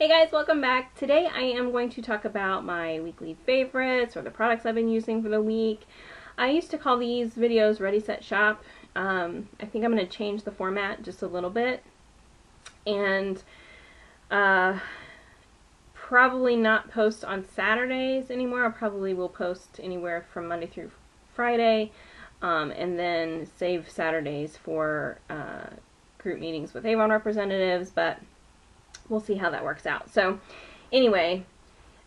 Hey guys, welcome back. Today I am going to talk about my weekly favorites or the products I've been using for the week. I used to call these videos Ready, Set, Shop. I think I'm going to change the format just a little bit and probably not post on Saturdays anymore. I probably will post anywhere from Monday through Friday and then save Saturdays for group meetings with Avon representatives, but we'll see how that works out. So anyway,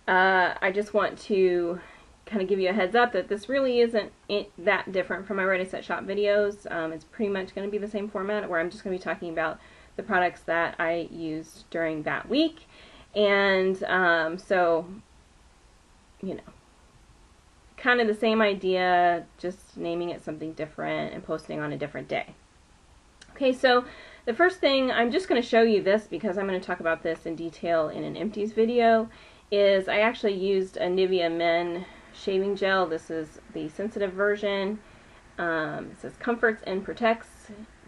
I just want to kind of give you a heads up that this really isn't that different from my Ready, Set, Shop videos. It's pretty much going to be the same format where I'm just going to be talking about the products that I used during that week. And so, you know, kind of the same idea, just naming it something different and posting on a different day. Okay, so the first thing, I'm just going to show you this because I'm going to talk about this in detail in an empties video, is I actually used a Nivea Men Shaving Gel. This is the sensitive version. It says comforts and protects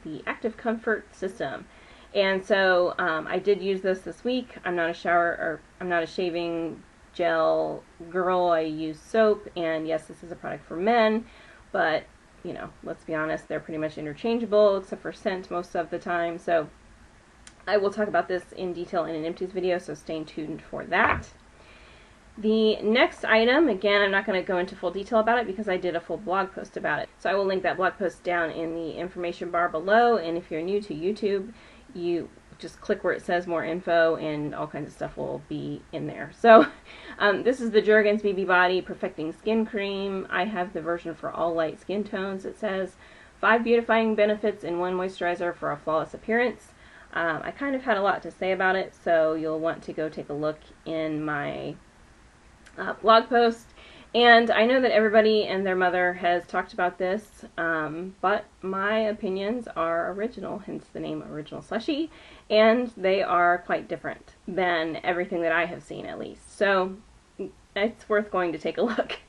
the active comfort system. And so I did use this week. I'm not a shaving gel girl. I use soap, and yes, this is a product for men, but you know, let's be honest, they're pretty much interchangeable except for scent most of the time. So I will talk about this in detail in an empties video, so stay tuned for that. The next item, again, I'm not going to go into full detail about it because I did a full blog post about it. So I will link that blog post down in the information bar below, and if you're new to YouTube, you just click where it says more info and all kinds of stuff will be in there. So this is the Jergens BB Body Perfecting Skin Cream. I have the version for all light skin tones. It says 5 beautifying benefits in 1 moisturizer for a flawless appearance. I kind of had a lot to say about it, so you'll want to go take a look in my blog post. And I know that everybody and their mother has talked about this, but my opinions are original, hence the name Original Slushy, and they are quite different than everything that I have seen, at least. So it's worth going to take a look.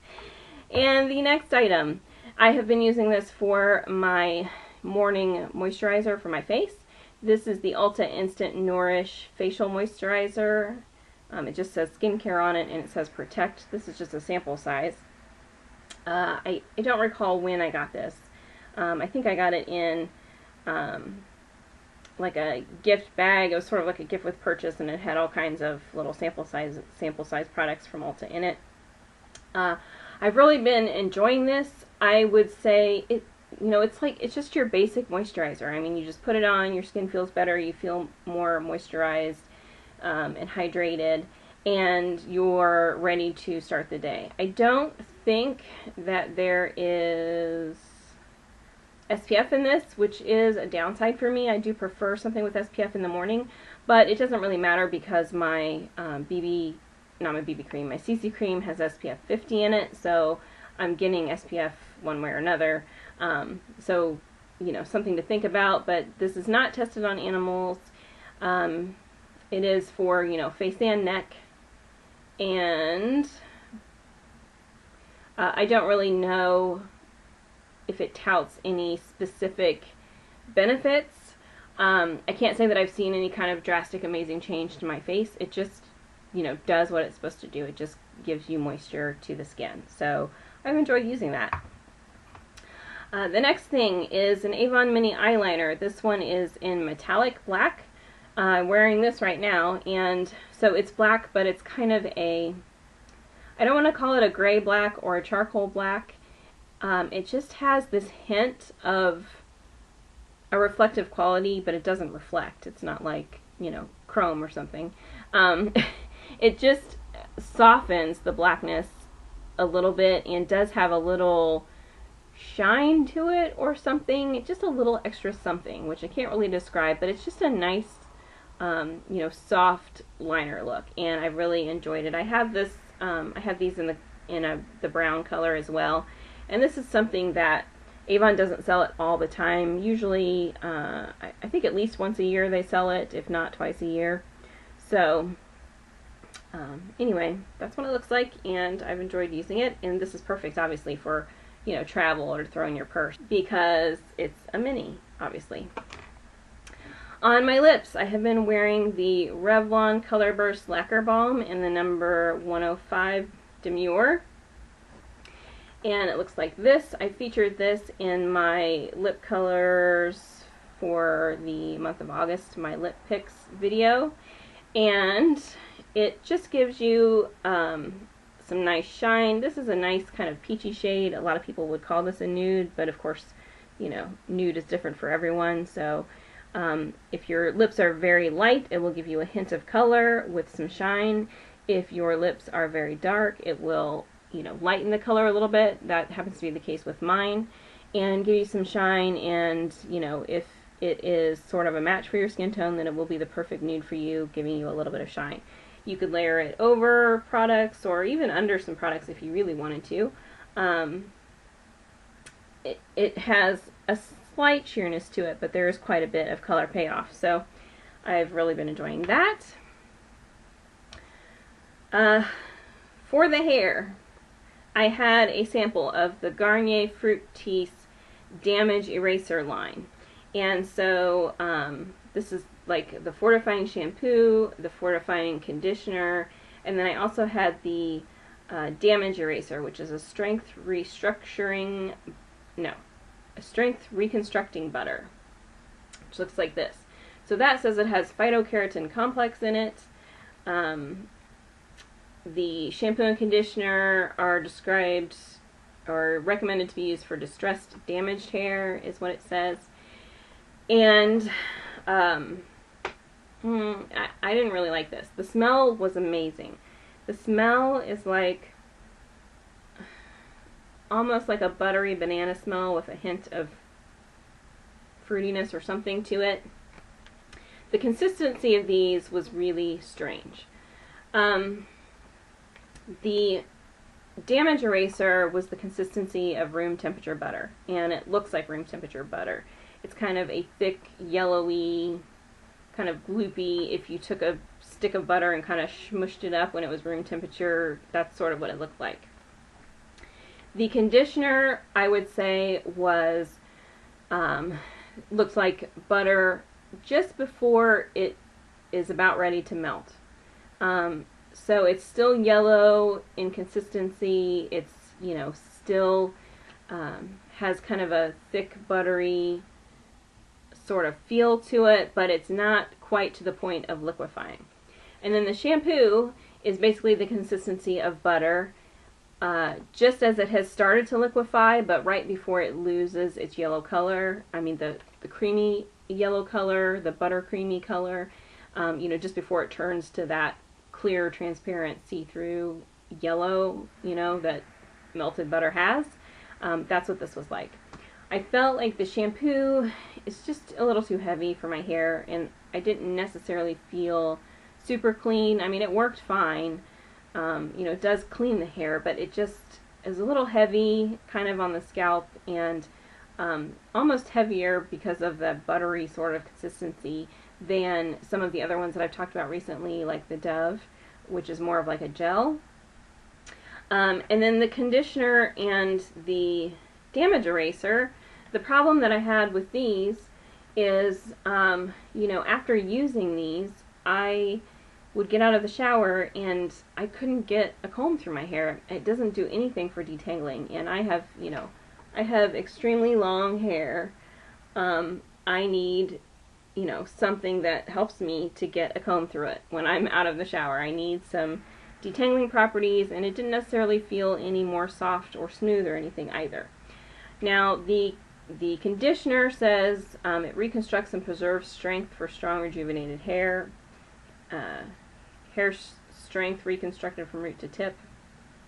And the next item, I have been using this for my morning moisturizer for my face. This is the Ulta Instant Nourish Facial Moisturizer. It just says skincare on it, and it says protect. This is just a sample size. I don't recall when I got this. I think I got it in like a gift bag. It was sort of like a gift with purchase, and it had all kinds of little sample size products from Ulta in it. I've really been enjoying this. I would say it. You know, it's just your basic moisturizer. I mean, you just put it on, your skin feels better, you feel more moisturized and hydrated, and you're ready to start the day. I don't think that there is SPF in this, which is a downside for me. I do prefer something with SPF in the morning, but it doesn't really matter because my my CC cream has SPF 50 in it, so I'm getting SPF one way or another. So, you know, something to think about, but this is not tested on animals. It is for, you know, face and neck, and I don't really know if it touts any specific benefits. I can't say that I've seen any kind of drastic, amazing change to my face. It just, you know, does what it's supposed to do. It just gives you moisture to the skin. So I've enjoyed using that. The next thing is an Avon Mini Eyeliner. This one is in metallic black. I'm wearing this right now, and so it's black, but it's kind of a, I don't want to call it a gray black or a charcoal black. It just has this hint of a reflective quality, but it doesn't reflect. It's not like, you know, chrome or something. It just softens the blackness a little bit and does have a little shine to it or something, just a little extra something, which I can't really describe, but it's just a nice you know, soft liner look, and I've really enjoyed it. I have this, I have these in the brown color as well, and this is something that Avon doesn't sell it all the time. Usually, I think at least once a year they sell it, if not twice a year. So, anyway, that's what it looks like, and I've enjoyed using it, and this is perfect, obviously, for, you know, travel or to throw in your purse, because it's a mini, obviously. On my lips, I have been wearing the Revlon ColorBurst Lacquer Balm in the number 105 Demure. And it looks like this. I featured this in my lip colors for the month of August, my lip picks video. And it just gives you some nice shine. This is a nice kind of peachy shade. A lot of people would call this a nude, but of course, you know, nude is different for everyone. So if your lips are very light, it will give you a hint of color with some shine. If your lips are very dark, it will, you know, lighten the color a little bit. That happens to be the case with mine, and give you some shine. And you know, if it is sort of a match for your skin tone, then it will be the perfect nude for you, giving you a little bit of shine. You could layer it over products or even under some products if you really wanted to. It has a slight sheerness to it, but there is quite a bit of color payoff. So I've really been enjoying that. For the hair, I had a sample of the Garnier Fructis Damage Eraser line. And so this is like the Fortifying Shampoo, the Fortifying Conditioner, and then I also had the Damage Eraser, which is a strength reconstructing butter, which looks like this. So that says it has phytokeratin complex in it. The shampoo and conditioner are described or recommended to be used for distressed, damaged hair, is what it says. And I didn't really like this. The smell was amazing. The smell is like almost like a buttery banana smell with a hint of fruitiness or something to it. The consistency of these was really strange. The Damage Eraser was the consistency of room temperature butter, and it looks like room temperature butter. It's kind of a thick, yellowy, kind of gloopy. If you took a stick of butter and kind of smushed it up when it was room temperature, that's sort of what it looked like. The conditioner, I would say, was looks like butter just before it is about ready to melt. So it's still yellow in consistency. It's, you know, still has kind of a thick, buttery sort of feel to it, but it's not quite to the point of liquefying. And then the shampoo is basically the consistency of butter, just as it has started to liquefy, but right before it loses its yellow color. I mean, the creamy yellow color, the butter creamy color, you know, just before it turns to that clear, transparent, see-through yellow, you know, that melted butter has. That's what this was like. I felt like the shampoo is just a little too heavy for my hair, and I didn't necessarily feel super clean. I mean, it worked fine. You know, it does clean the hair, but it just is a little heavy, kind of on the scalp, and almost heavier because of the buttery sort of consistency than some of the other ones that I've talked about recently, like the Dove, which is more of like a gel. And then the conditioner and the Damage Eraser, the problem that I had with these is, you know, after using these, I would get out of the shower and I couldn't get a comb through my hair. It doesn't do anything for detangling, and I have, you know, I have extremely long hair. I need, you know, something that helps me to get a comb through it when I'm out of the shower. I need some detangling properties, and it didn't necessarily feel any more soft or smooth or anything either. Now, the conditioner says it reconstructs and preserves strength for strong, rejuvenated hair. Hair strength reconstructed from root to tip.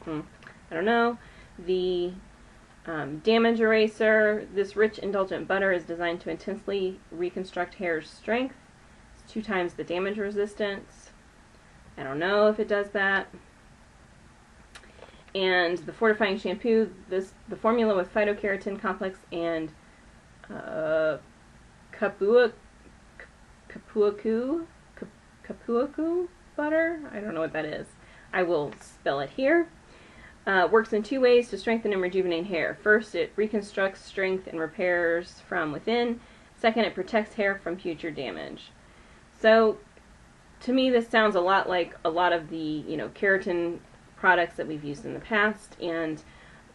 I don't know. The Damage Eraser, this rich, indulgent butter is designed to intensely reconstruct hair's strength. It's 2 times the damage resistance. I don't know if it does that. And the Fortifying Shampoo, the formula with phytokeratin complex and kapuaku butter? I don't know what that is. I will spell it here. Works in 2 ways to strengthen and rejuvenate hair. First, it reconstructs strength and repairs from within. Second, it protects hair from future damage. So to me, this sounds a lot like a lot of the, you know, keratin products that we've used in the past, and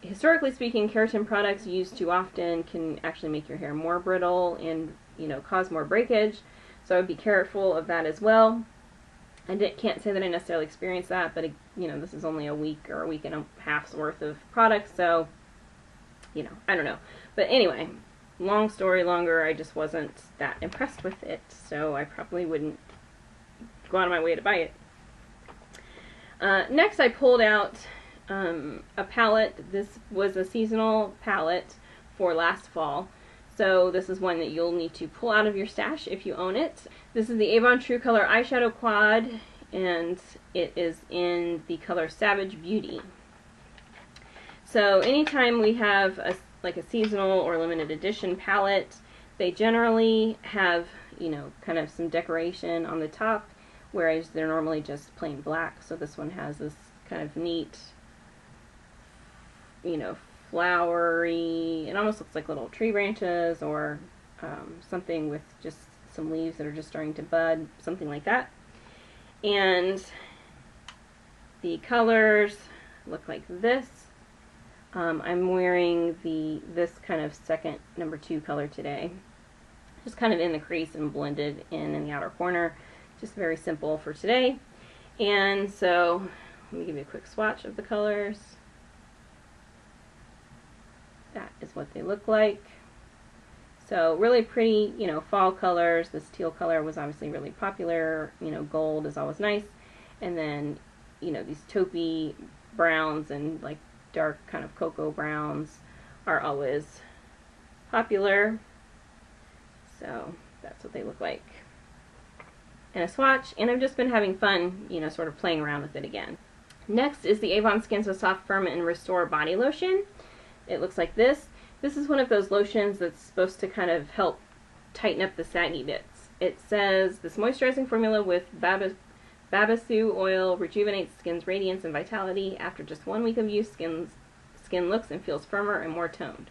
historically speaking, keratin products used too often can actually make your hair more brittle and, you know, cause more breakage. So I would be careful of that as well. I can't say that I necessarily experienced that, but, you know, this is only a week or a week and a half's worth of products, so, you know, I don't know. But anyway, long story longer, I just wasn't that impressed with it, so I probably wouldn't go out of my way to buy it. Next, I pulled out a palette. This was a seasonal palette for last fall. So this is one that you'll need to pull out of your stash if you own it. This is the Avon True Color Eyeshadow Quad, and it is in the color Savage Beauty. So anytime we have like a seasonal or limited edition palette, they generally have, you know, kind of some decoration on the top, whereas they're normally just plain black. So this one has this kind of neat, you know, flowery, it almost looks like little tree branches or something with just some leaves that are just starting to bud, something like that. And the colors look like this. I'm wearing this kind of second number 2 color today, just kind of in the crease and blended in the outer corner, just very simple for today. And so let me give you a quick swatch of the colors. That is what they look like. So really pretty, you know, fall colors. This teal color was obviously really popular. You know, gold is always nice. And then, you know, these taupey browns and like dark kind of cocoa browns are always popular. So that's what they look like in a swatch. And I've just been having fun, you know, sort of playing around with it again. Next is the Avon Skin So Soft Firm and Restore Body Lotion. It looks like this. This is one of those lotions that's supposed to kind of help tighten up the saggy bits. It says, this moisturizing formula with babassu oil rejuvenates skin's radiance and vitality. After just 1 week of use, skin looks and feels firmer and more toned.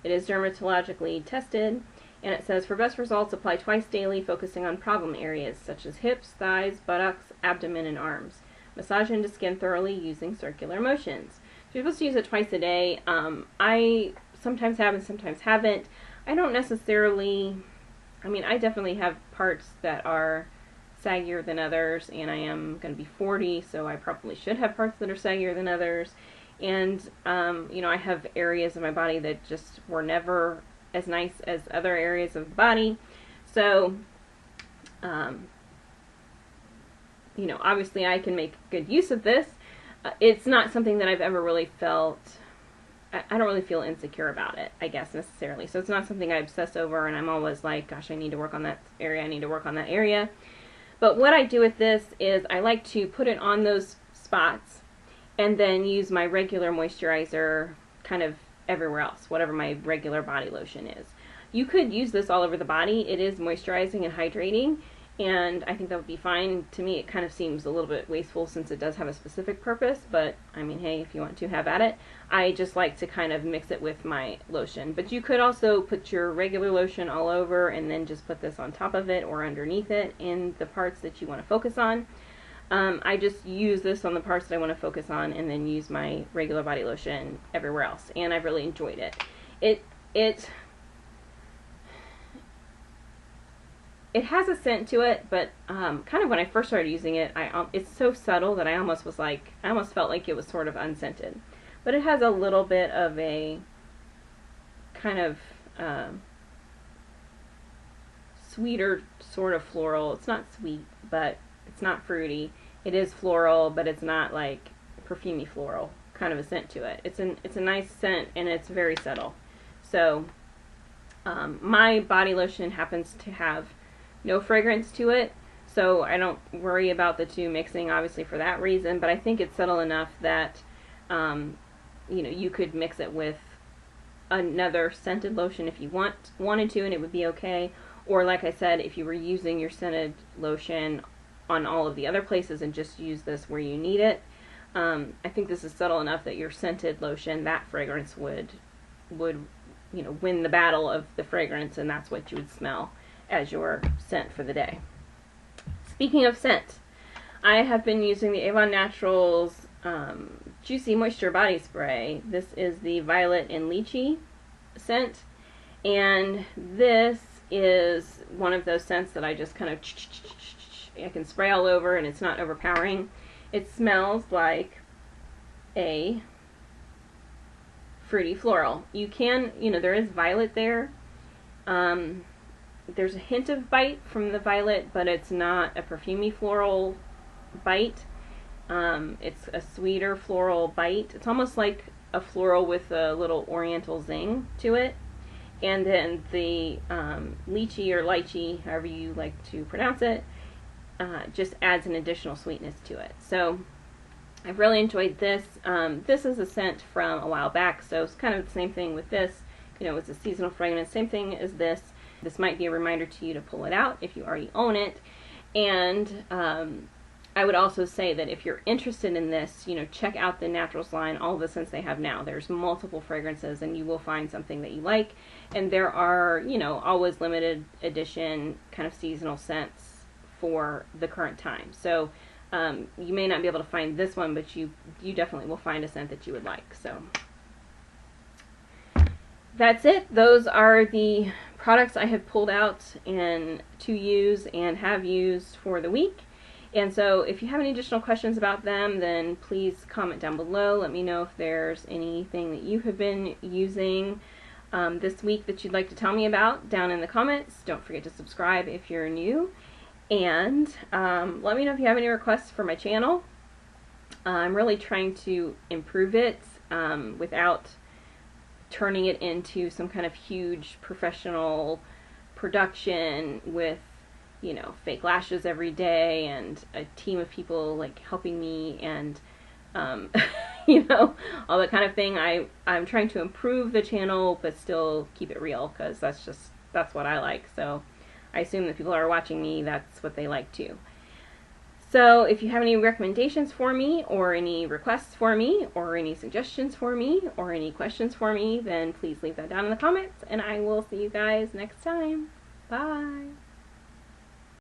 It is dermatologically tested, and it says, for best results, apply twice daily, focusing on problem areas such as hips, thighs, buttocks, abdomen, and arms. Massage into skin thoroughly using circular motions. So you're supposed to use it twice a day. I sometimes have and sometimes haven't. I don't necessarily, I mean, I definitely have parts that are saggier than others, and I am going to be 40, so I probably should have parts that are saggier than others. And, you know, I have areas of my body that just were never as nice as other areas of the body. So, you know, obviously I can make good use of this. It's not something that I've ever really felt, I don't really feel insecure about it, I guess, necessarily. So it's not something I obsess over and I'm always like, gosh, I need to work on that area, I need to work on that area. But what I do with this is I like to put it on those spots and then use my regular moisturizer kind of everywhere else, whatever my regular body lotion is. You could use this all over the body. It is moisturizing and hydrating, and I think that would be fine. To me, it kind of seems a little bit wasteful since it does have a specific purpose, but I mean, hey, if you want to, have at it. I just like to kind of mix it with my lotion. But you could also put your regular lotion all over and then just put this on top of it or underneath it in the parts that you want to focus on. I just use this on the parts that I want to focus on and then use my regular body lotion everywhere else, and I've really enjoyed it. It has a scent to it, but kind of when I first started using it, it's so subtle that I almost felt like it was sort of unscented. But it has a little bit of a kind of sweeter sort of floral. It's not sweet, but it's not fruity. It is floral, but it's not like perfumey floral kind of a scent to it. It's a nice scent, and it's very subtle. So my body lotion happens to have no fragrance to it, so I don't worry about the two mixing, obviously, for that reason. But I think it's subtle enough that you know, you could mix it with another scented lotion if you wanted to, and it would be okay. Or like I said, if you were using your scented lotion on all of the other places and just use this where you need it, I think this is subtle enough that your scented lotion, that fragrance would you know, win the battle of the fragrance, and that's what you would smell as your scent for the day. Speaking of scent, I have been using the Avon Naturals Juicy Moisture Body Spray. This is the Violet and Lychee scent, and this is one of those scents that I just kind of I can spray all over and it's not overpowering. It smells like a fruity floral. You can, you know, there is violet there. There's a hint of bite from the violet, but it's not a perfumey floral bite. It's a sweeter floral bite. It's almost like a floral with a little oriental zing to it. And then the lychee or lychee, however you like to pronounce it, just adds an additional sweetness to it. So I've really enjoyed this. This is a scent from a while back, so it's kind of the same thing with this. You know, it's a seasonal fragrance, same thing as this. This might be a reminder to you to pull it out if you already own it. And I would also say that if you're interested in this, you know, check out the Naturals line, all the scents they have now. There's multiple fragrances and you will find something that you like. And there are, you know, always limited edition kind of seasonal scents for the current time. So you may not be able to find this one, but you definitely will find a scent that you would like. So that's it. Those are the products I have pulled out and to use and have used for the week. And so if you have any additional questions about them, then please comment down below. Let me know if there's anything that you have been using this week that you'd like to tell me about down in the comments. Don't forget to subscribe if you're new. And let me know if you have any requests for my channel. I'm really trying to improve it without turning it into some kind of huge professional production with, you know, fake lashes every day and a team of people like helping me and you know, all that kind of thing. I'm trying to improve the channel but still keep it real, because that's what I like. So I assume that people are watching me, that's what they like too. So if you have any recommendations for me, or any requests for me, or any suggestions for me, or any questions for me, then please leave that down in the comments, and I will see you guys next time. Bye!